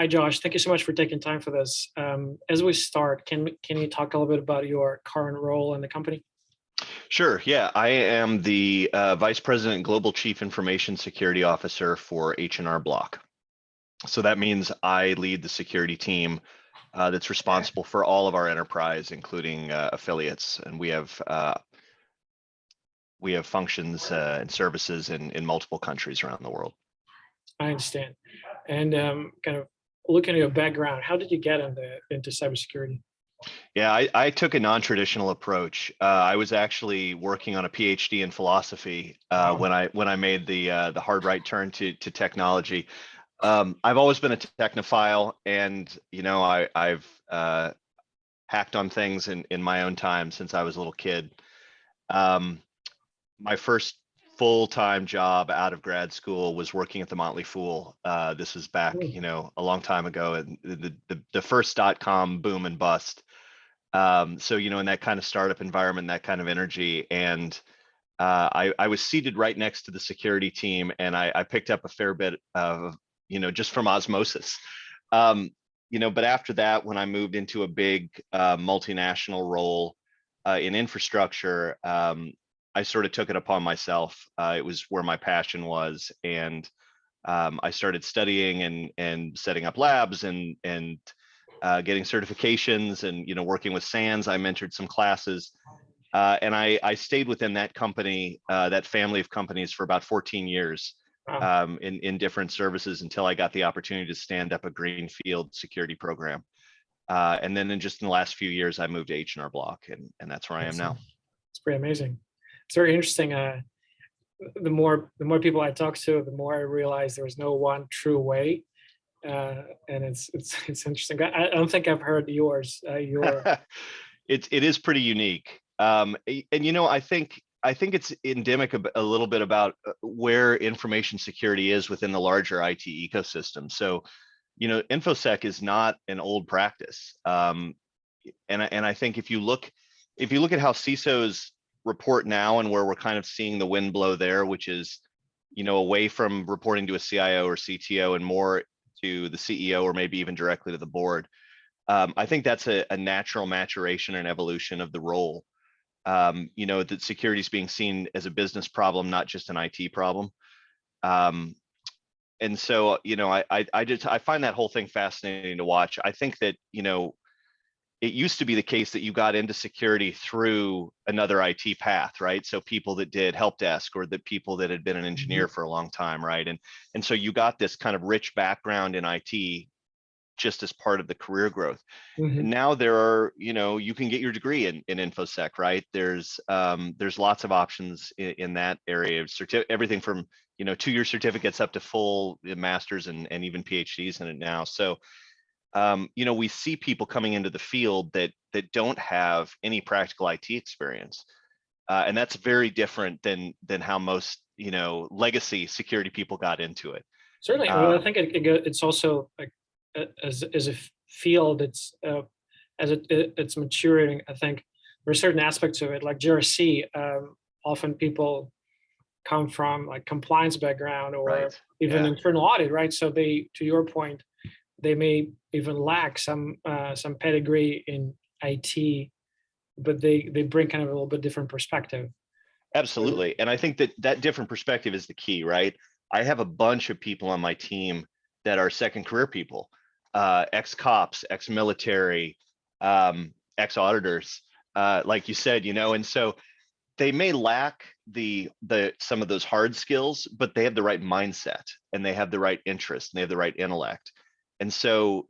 Hi, Josh. Thank you so much for taking time for this. As we start, can you talk a little bit about your current role in the company? Sure. Yeah, I am the Vice President Global Chief Information Security Officer for H&R Block. So that means I lead the security team that's responsible for all of our enterprise, including affiliates, and we have functions and services in multiple countries around the world. I understand. And kind of looking at your background, how did you get into cybersecurity? Yeah, I took a non-traditional approach. I was actually working on a PhD in philosophy Wow. when I made the hard right turn to technology. I've always been a technophile, and I've hacked on things in my own time since I was a little kid. Um, my first full-time job out of grad school was working at the Motley Fool. This was back, Hmm. a long time ago, and the first .com boom and bust. So in that kind of startup environment, that kind of energy, and I was seated right next to the security team, and I picked up a fair bit of, just from osmosis. But after that, when I moved into a big multinational role in infrastructure, I sort of took it upon myself. It was where my passion was, and I started studying and setting up labs and getting certifications, and working with SANS. I mentored some classes. And I stayed within that company, that family of companies, for about 14 years Wow. in different services, until I got the opportunity to stand up a greenfield security program. And then in the last few years, I moved to H&R Block, and that's where I am now. Awesome. It's pretty amazing. It's very interesting. The more people I talk to, the more I realize there is no one true way, and it's interesting. I don't think I've heard yours. Your It is pretty unique. And I think it's endemic a little bit about where information security is within the larger IT ecosystem. So, infosec is not an old practice. And I think if you look at how CISOs report now, and where we're kind of seeing the wind blow there, which is, away from reporting to a CIO or CTO and more to the CEO, or maybe even directly to the board. I think that's a natural maturation and evolution of the role. That security is being seen as a business problem, not just an IT problem. Um, and so, I find that whole thing fascinating to watch. I think that, it used to be the case that you got into security through another IT path, right? So people that did help desk, or the people that had been an engineer Mhm. for a long time, right? And so you got this kind of rich background in IT just as part of the career growth. Mhm. Now there are, you can get your degree in infosec, right? There's lots of options in that area. Everything from 2-year certificates up to full masters and even PhDs in it now. So we see people coming into the field that don't have any practical IT experience, and that's very different than how most legacy security people got into it. Certainly. Well, I Um, think it's also like, as a field, it's maturing. I think there are certain aspects of it, like GRC. Often people come from like compliance background or right. even Yeah. internal audit, right? So they, to your point, they may even lack some pedigree in IT, but they bring kind of a little bit different perspective. So, Absolutely. And I think that different perspective is the key, right? I have a bunch of people on my team that are second career people, ex-cops, ex-military, ex-auditors, like you said, and so they may lack the some of those hard skills, but they have the right mindset, and they have the right interest, and they have the right intellect. And so,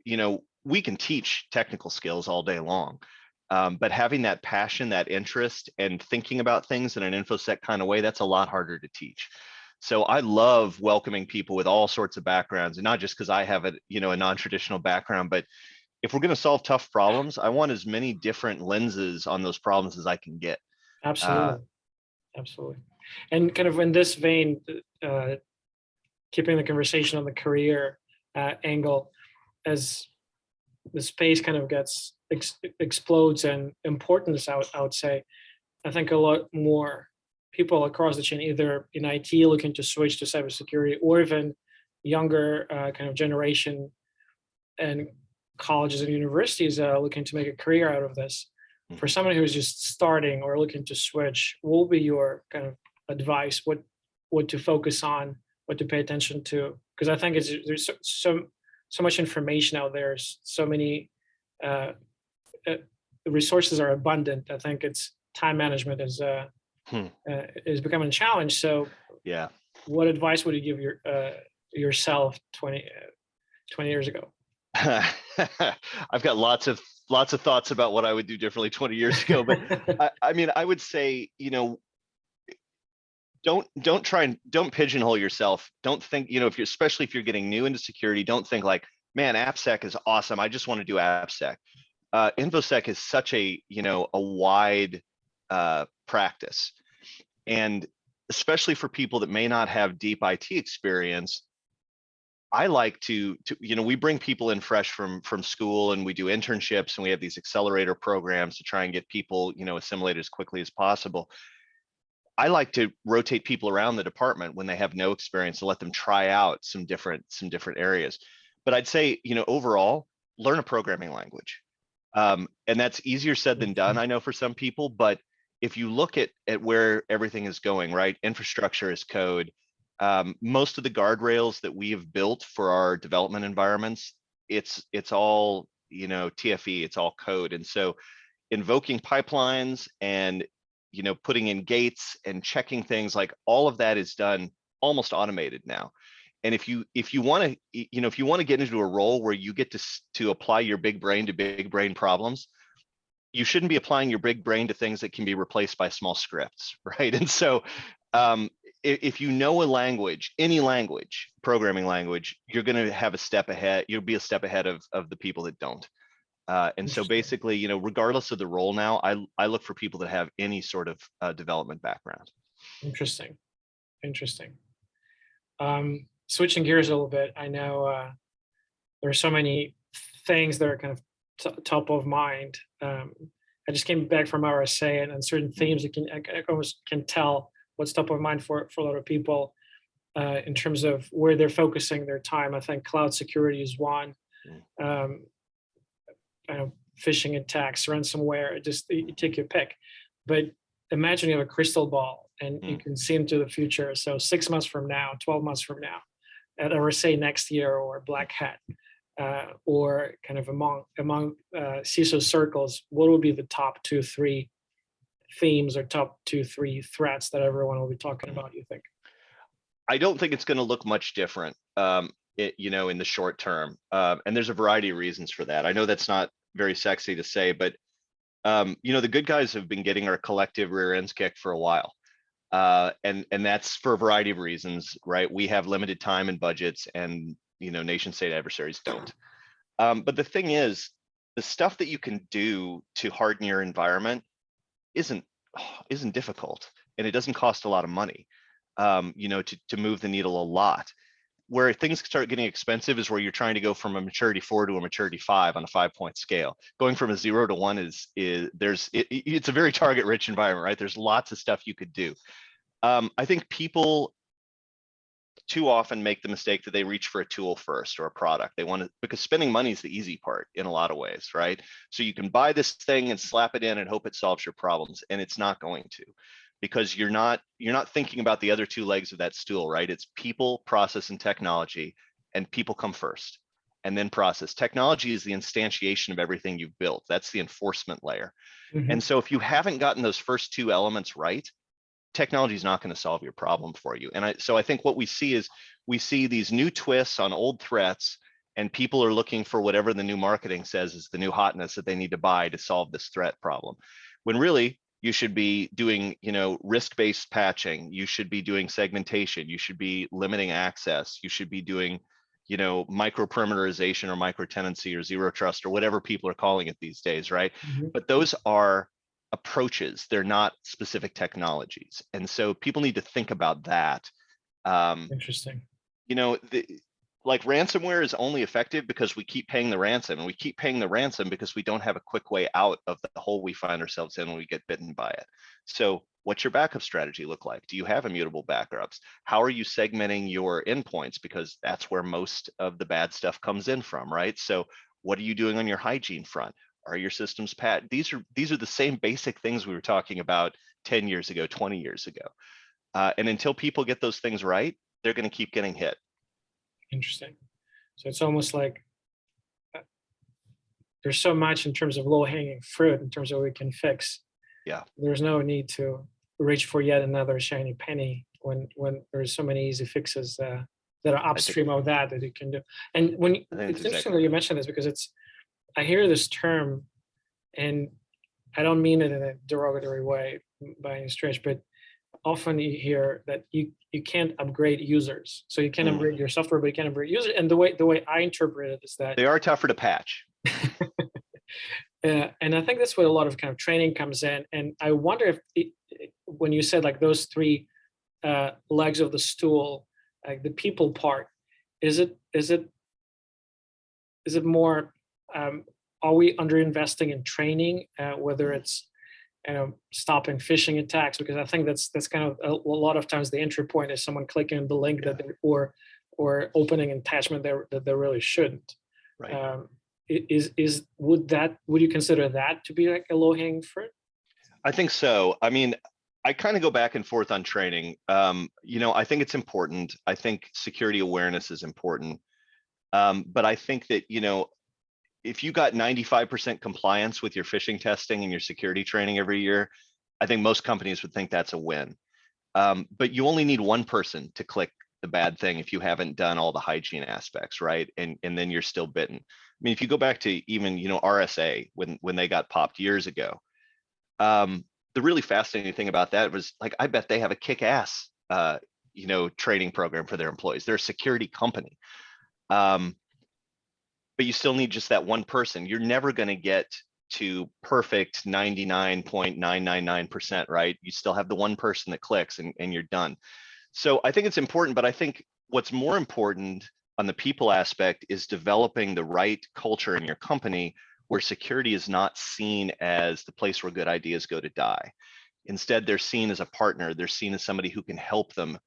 we can teach technical skills all day long. But having that passion, that interest, and thinking about things in an infosec kind of way, that's a lot harder to teach. So I love welcoming people with all sorts of backgrounds, and not just because I have a non-traditional background, but if we're going to solve tough problems, I want as many different lenses on those problems as I can get. Uh, absolutely, absolutely. And kind of in this vein, uh, keeping the conversation on the career angle, as the space kind of gets explodes in importance, I would say, I think a lot more people across the chain, either in IT looking to switch to cybersecurity, or even younger kind of generation, and colleges and universities looking to make a career out of this. For Mhm. someone who's just starting or looking to switch, what will be your kind of advice? What to focus on, what to pay attention to? Because I think there's so much information out there, so many uh, uh, the resources are abundant. I think it's time management Hmm. is becoming a challenge. So, Yeah. what advice would you give yourself 20 years ago? I've got lots of thoughts about what I would do differently 20 years ago, but I mean, I would say, don't try and don't pigeonhole yourself. Don't think, if you're, especially if you're getting new into security, don't think like, man, AppSec is awesome, I just want to do AppSec. InfoSec is such a wide practice, and especially for people that may not have deep IT experience, I like to we bring people in fresh from school, and we do internships, and we have these accelerator programs to try and get people assimilated as quickly as possible. I like to rotate people around the department when they have no experience to let them try out some different areas. But I'd say, overall, learn a programming language. And that's easier said than done, I know, for some people, but if you look at where everything is going, right? Infrastructure is code. Most of the guardrails that we have built for our development environments, it's all, TFE, it's all code. And so invoking pipelines and putting in gates and checking things, like all of that is done almost automated now. And if you want to if you want to get into a role where you get to apply your big brain to big brain problems, you shouldn't be applying your big brain to things that can be replaced by small scripts, right? And so if you know a language, any language, programming language, you're going to have a step ahead. You'll be a step ahead of the people that don't. And so Interesting. basically, regardless of the role now, I look for people that have any sort of development background. Interesting. Interesting. Switching gears a little bit, I know there are so many things that are kind of top of mind. I just came back from RSA, and certain Mm, themes I almost can tell what's top of mind for a lot of people in terms of where they're focusing their time. I think cloud security is one. mm, Um, I know phishing attacks, ransomware, just you take your pick. But imagine you have a crystal ball and you mm. can see into the future. So 6 months from now, 12 months from now, at RSA next year, or Black Hat, or kind of among CISO circles, what will be the top 2, 3 themes or top 2, 3 threats that everyone will be talking about? You think? I don't think it's going to look much different, in the short term. And there's a variety of reasons for that. I know that's not very sexy to say, but the good guys have been getting our collective rear ends kicked for a while. And that's for a variety of reasons, right? We have limited time and budgets, and nation state adversaries don't. But the thing is, the stuff that you can do to harden your environment isn't isn't difficult, and it doesn't cost a lot of money. To move the needle a lot. Where things start getting expensive is where you're trying to go from a maturity 4 to a maturity 5 on a 5-point scale. Going from a 0 to 1 it's a very target rich environment, right? There's lots of stuff you could do. I think people too often make the mistake that they reach for a tool first, or a product. They want to, because spending money is the easy part in a lot of ways, right? So you can buy this thing and slap it in and hope it solves your problems, and it's not going to, because you're not thinking about the other two legs of that stool, right? It's people, process, and technology, and people come first, and then process. Technology is the instantiation of everything you've built. That's the enforcement layer. And Mhm. so if you haven't gotten those first two elements right, technology is not going to solve your problem for you. And I think what we see is, we see these new twists on old threats, and people are looking for whatever the new marketing says is the new hotness that they need to buy to solve this threat problem. When really you should be doing, risk-based patching, you should be doing segmentation, you should be limiting access, you should be doing, micro perimeterization or micro tenancy or zero trust or whatever people are calling it these days, right? Mhm. But those are approaches, they're not specific technologies. And so people need to think about that. um, Interesting. you know the, like, ransomware is only effective because we keep paying the ransom, and we keep paying the ransom because we don't have a quick way out of the hole we find ourselves in when we get bitten by it. So What's your backup strategy look like? Do you have immutable backups? How are you segmenting your endpoints? Because that's where most of the bad stuff comes in from, right? So what are you doing on your hygiene front? Are your systems pat? These are the same basic things we were talking about 10 years ago, 20 years ago. And until people get those things right, they're going to keep getting hit. Interesting. So it's almost like there's so much in terms of low hanging fruit in terms of what we can fix. Yeah. There's no need to reach for yet another shiny penny when there's so many easy fixes that are upstream of that you can do. And when it's interesting that you mentioned this, because I hear this term, and I don't mean it in a derogatory way by any stretch, but often you hear that you can't upgrade users. So you can upgrade your software, but you can't upgrade users. And the way I interpret it is that they are tougher to patch. And I think that's where a lot of kind of training comes in. And I wonder if when you said like those three legs of the stool, like the people part, is it more, are we underinvesting in training, whether it's stopping phishing attacks? Because I think that's kind of a lot of times the entry point is someone clicking on the link that or opening an attachment that they really shouldn't. Right. Would you consider that to be like a low hanging fruit? I think so. I mean, I kind of go back and forth on training. I think it's important. I think security awareness is important. But I think that, if you got 95% compliance with your phishing testing and your security training every year, I think most companies would think that's a win. But you only need one person to click the bad thing if you haven't done all the hygiene aspects, right? And then you're still bitten. I mean, if you go back to even, RSA when they got popped years ago, the really fascinating thing about that was, like, I bet they have a kick-ass, training program for their employees. They're a security company. But you still need just that one person. You're never going to get to perfect 99.999%, right? You still have the one person that clicks and you're done. So I think it's important, but I think what's more important on the people aspect is developing the right culture in your company where security is not seen as the place where good ideas go to die. Instead, they're seen as a partner. They're seen as somebody who can help them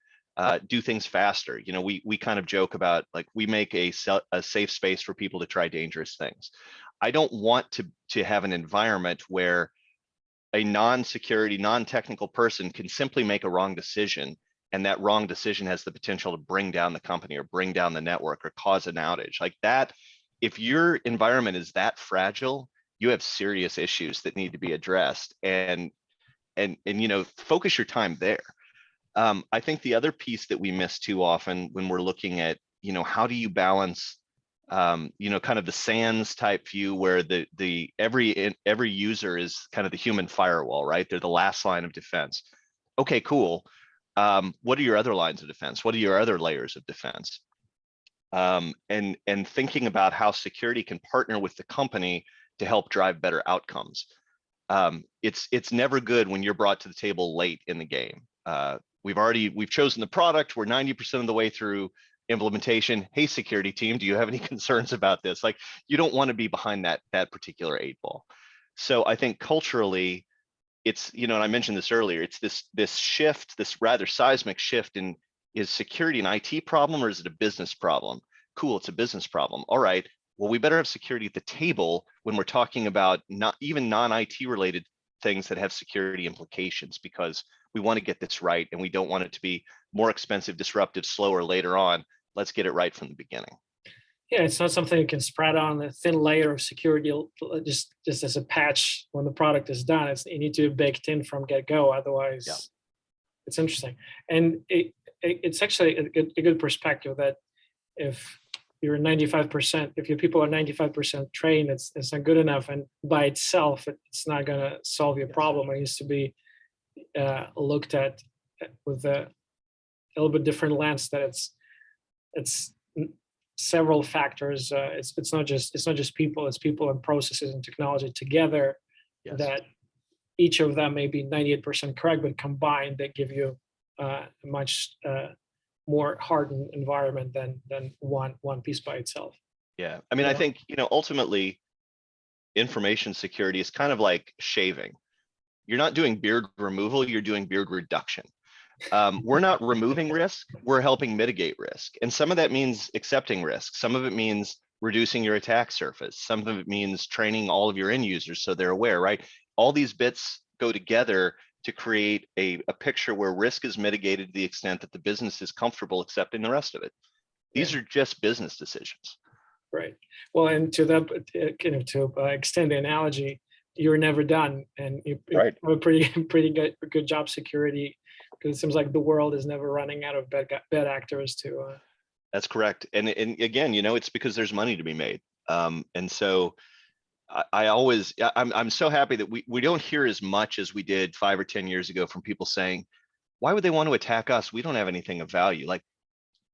do things faster. We kind of joke about, like, we make a safe space for people to try dangerous things. I don't want to have an environment where a non-security, non-technical person can simply make a wrong decision, and that wrong decision has the potential to bring down the company or bring down the network or cause an outage like that. If your environment is that fragile, you have serious issues that need to be addressed, and focus your time there. I think the other piece that we miss too often when we're looking at, how do you balance, kind of the SANS type view where every user is kind of the human firewall, right? They're the last line of defense. Okay, cool. What are your other lines of defense? What are your other layers of defense? And thinking about how security can partner with the company to help drive better outcomes. It's never good when you're brought to the table late in the game. We've chosen the product. We're 90% of the way through implementation. Hey, security team, do you have any concerns about this? Like, you don't want to be behind that particular 8-ball. So I think culturally, it's, and I mentioned this earlier, it's this shift, this rather seismic shift in, is security an IT problem or is it a business problem? Cool, it's a business problem. All right, well, we better have security at the table when we're talking about not even non-IT related things that have security implications, because we want to get this right and we don't want it to be more expensive, disruptive, slower later on. Let's get it right from the beginning. Yeah, it's not something you can spread on a thin layer of security just as a patch when the product is done. You need to be baked in from get-go. Otherwise, It's interesting. And it's actually a good perspective that if you're 95%, if your people are 95% trained, it's not good enough. And by itself, it's not going to solve your problem. It needs to be looked at with a little bit different lens, that it's several factors. It's not just people. It's people and processes and technology together. Yes. That each of them may be 98% correct, but combined they give you a much more hardened environment than one piece by itself. Yeah, I mean, I think ultimately, information security is kind of like shaving. you're not doing beard removal, you're doing beard reduction. We're not removing risk, we're helping mitigate risk. And some of that means accepting risk. Some of it means reducing your attack surface. Some of it means training all of your end users so they're aware, right? All these bits go together to create a picture where risk is mitigated to the extent that the business is comfortable accepting the rest of it. These Yeah. are just business decisions. Right. Well, and to that, kind of to extend the analogy, you're never done, and you Right. have a pretty pretty good job security, because it seems like the world is never running out of bad actors to. That's correct. And again, it's because there's money to be made. And so I'm so happy that we don't hear as much as we did 5 or 10 years ago from people saying, why would they want to attack us? We don't have anything of value. Like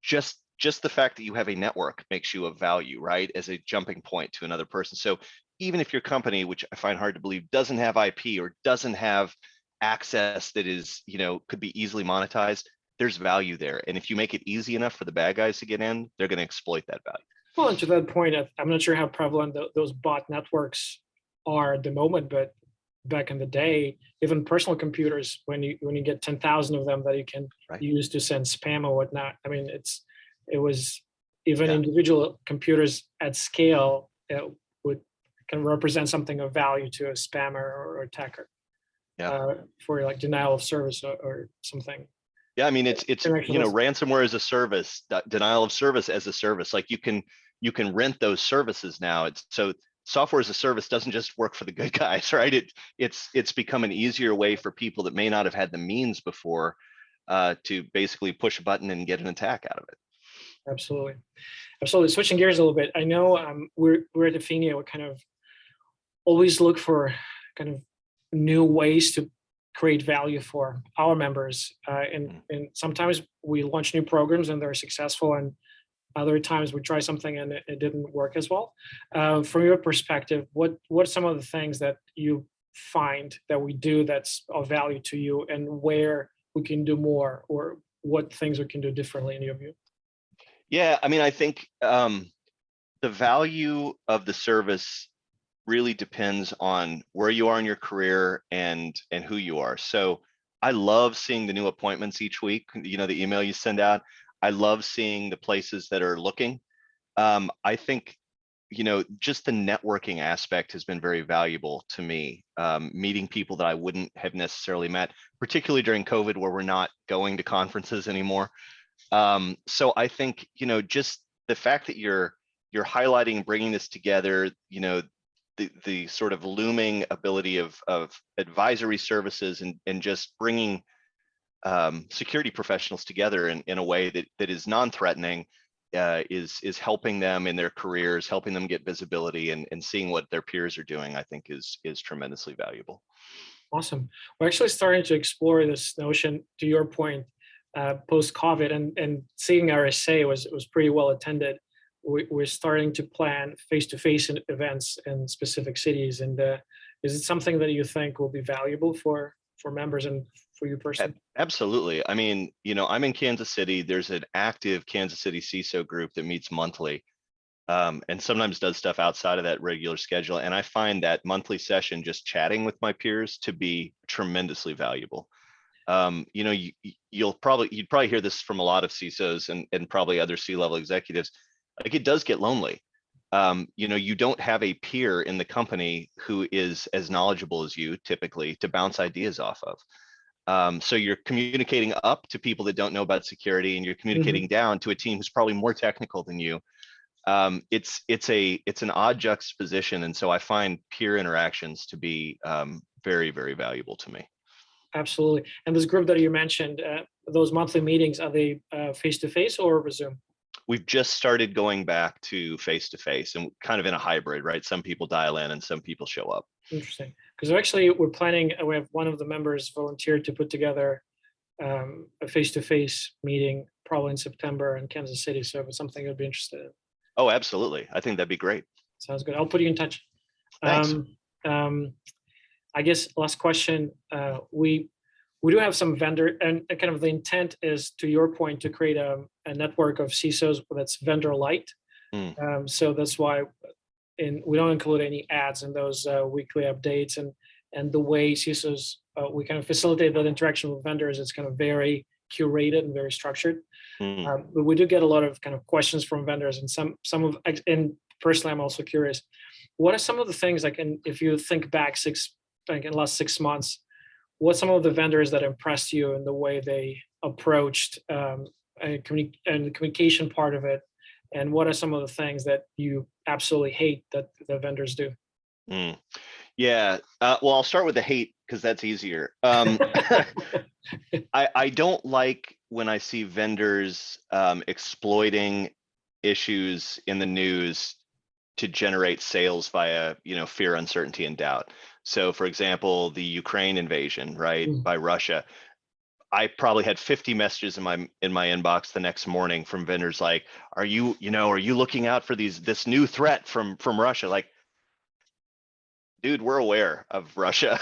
just the fact that you have a network makes you of value, right? As a jumping point to another person. So even if your company, which I find hard to believe, doesn't have IP or doesn't have access that is, could be easily monetized, there's value there. And if you make it easy enough for the bad guys to get in, they're going to exploit that value. Well, and to that point, I'm not sure how prevalent those bot networks are at the moment, but back in the day, even personal computers, when you get 10,000 of them that you can Right. use to send spam or whatnot, I mean, it was even Yeah. individual computers at scale can represent something of value to a spammer or attacker. Yeah. For like denial of service or something. Yeah, I mean, it's Connection was- ransomware as a service, denial of service as a service. Like you can rent those services now. It's so software as a service doesn't just work for the good guys, right? It's become an easier way for people that may not have had the means before to basically push a button and get an attack out of it. Absolutely, absolutely. Switching gears a little bit, I know we're at Athenia. We kind of always look for kind of new ways to create value for our members, and sometimes we launch new programs and they're successful, and other times we try something and it didn't work as well. From your perspective, what are some of the things that you find that we do that's of value to you, and where we can do more, or what things we can do differently in your view? Yeah, I mean, I think the value of the service really depends on where you are in your career and who you are. So I love seeing the new appointments each week, the email you send out. I love seeing the places that are looking. I think, just the networking aspect has been very valuable to me. Meeting people that I wouldn't have necessarily met, particularly during COVID, where we're not going to conferences anymore. So I think, just the fact that you're highlighting and bringing this together, the sort of looming ability of advisory services and just bringing security professionals together in a way that is non-threatening is helping them in their careers, helping them get visibility and seeing what their peers are doing, I think is tremendously valuable. Awesome. We're actually starting to explore this notion, to your point, post-COVID, and seeing RSA was pretty well attended. We're starting to plan face-to-face events in specific cities. And is it something that you think will be valuable for members and for you personally? Absolutely. I mean, I'm in Kansas City. There's an active Kansas City CISO group that meets monthly and sometimes does stuff outside of that regular schedule. And I find that monthly session, just chatting with my peers, to be tremendously valuable. You'd probably hear this from a lot of CISOs and probably other C-level executives. Like, it does get lonely. You don't have a peer in the company who is as knowledgeable as you typically to bounce ideas off of. So you're communicating up to people that don't know about security, and you're communicating down to a team who's probably more technical than you. It's an odd juxtaposition, and so I find peer interactions to be very, very valuable to me. Absolutely. And this group that you mentioned, those monthly meetings, are they face-to-face or over Zoom? We've just started going back to face-to-face and kind of in a hybrid, right? Some people dial in and some people show up. Interesting. Because actually we're planning, we have one of the members volunteered to put together a face-to-face meeting probably in September in Kansas City. So if it's something you'd be interested in. Oh, absolutely. I think that'd be great. Sounds good. I'll put you in touch. Thanks. I guess last question, we do have some vendor, and kind of the intent is, to your point, to create a network of CISOs that's vendor light. So that's why we don't include any ads in those weekly updates. And and the way CISOs, we kind of facilitate that interaction with vendors. It's kind of very curated and very structured. Mm. But we do get a lot of kind of questions from vendors, and and personally, I'm also curious, what are some of the things, like, and if you think back like in the last 6 months, what some of the vendors that impressed you in the way they approached and the communication part of it, and what are some of the things that you absolutely hate that the vendors do? Mm. Yeah. Well, I'll start with the hate because that's easier. I don't like when I see vendors exploiting issues in the news to generate sales via, fear, uncertainty, and doubt. So, for example, the Ukraine invasion, right, Mm. by Russia. I probably had 50 messages in my inbox the next morning from vendors like, "Are you looking out for this new threat from Russia?" Like, dude, we're aware of Russia.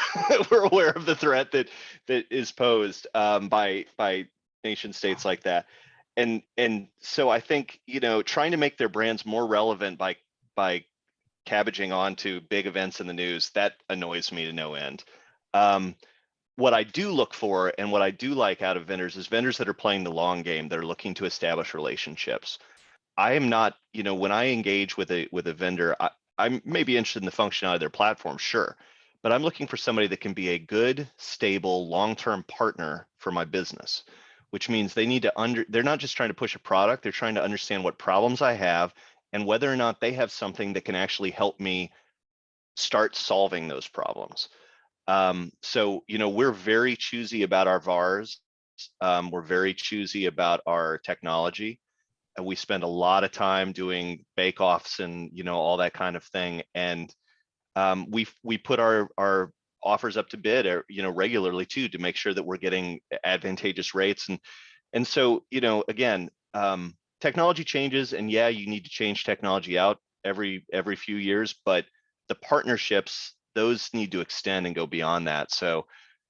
We're aware of the threat that is posed by nation states like that. And so I think, trying to make their brands more relevant by cabbaging onto big events in the news, that annoys me to no end. What I do look for and what I do like out of vendors is vendors that are playing the long game, that are looking to establish relationships. I am not, when I engage with a vendor, I may be interested in the functionality of their platform, sure, but I'm looking for somebody that can be a good, stable, long-term partner for my business, which means they're not just trying to push a product, they're trying to understand what problems I have and whether or not they have something that can actually help me start solving those problems. So, we're very choosy about our VARs. We're very choosy about our technology. And we spend a lot of time doing bake-offs and, all that kind of thing. And we put our offers up to bid, regularly too, to make sure that we're getting advantageous rates. And so, again, technology changes, and yeah, you need to change technology out every few years, but the partnerships, those need to extend and go beyond that. So,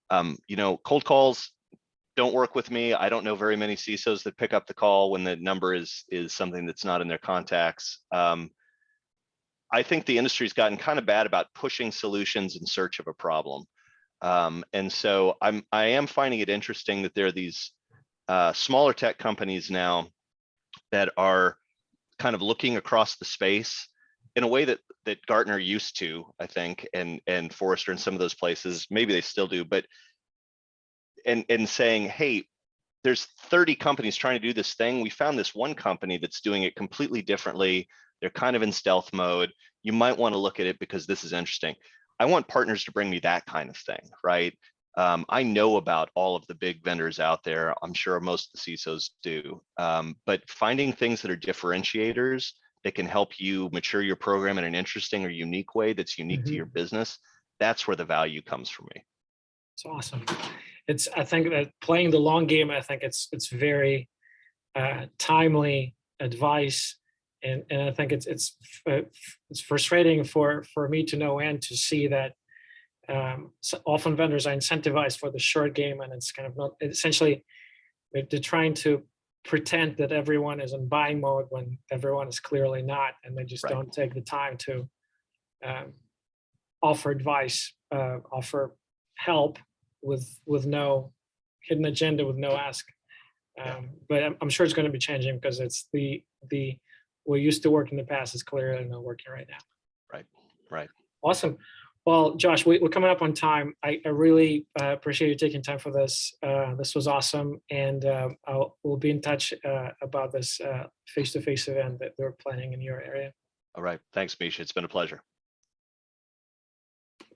cold calls don't work with me. I don't know very many CISOs that pick up the call when the number is something that's not in their contacts. I think the industry's gotten kind of bad about pushing solutions in search of a problem. And so I am finding it interesting that there are these smaller tech companies now that are kind of looking across the space in a way that Gartner used to, I think, and Forrester and some of those places, maybe they still do, but and saying, hey, there's 30 companies trying to do this thing. We found this one company that's doing it completely differently. They're kind of in stealth mode. You might want to look at it because this is interesting. I want partners to bring me that kind of thing, right? I know about all of the big vendors out there. I'm sure most of the CISOs do. But finding things that are differentiators that can help you mature your program in an interesting or unique way that's unique to your business, that's where the value comes for me. It's awesome. I think that playing the long game, I think it's very timely advice, and I think it's frustrating for me to know and to see that so often vendors are incentivized for the short game, and it's kind of not, essentially they're trying to pretend that everyone is in buying mode when everyone is clearly not, and they just Right. don't take the time to offer advice, offer help with no hidden agenda, with no ask. But I'm sure it's going to be changing because it's the we used to work in the past is clearly not working right now. Right. Right. Awesome. Well, Josh, we're coming up on time. I really appreciate you taking time for this. This was awesome, and we'll be in touch about this face-to-face event that we're planning in your area. All right. Thanks, Misha. It's been a pleasure.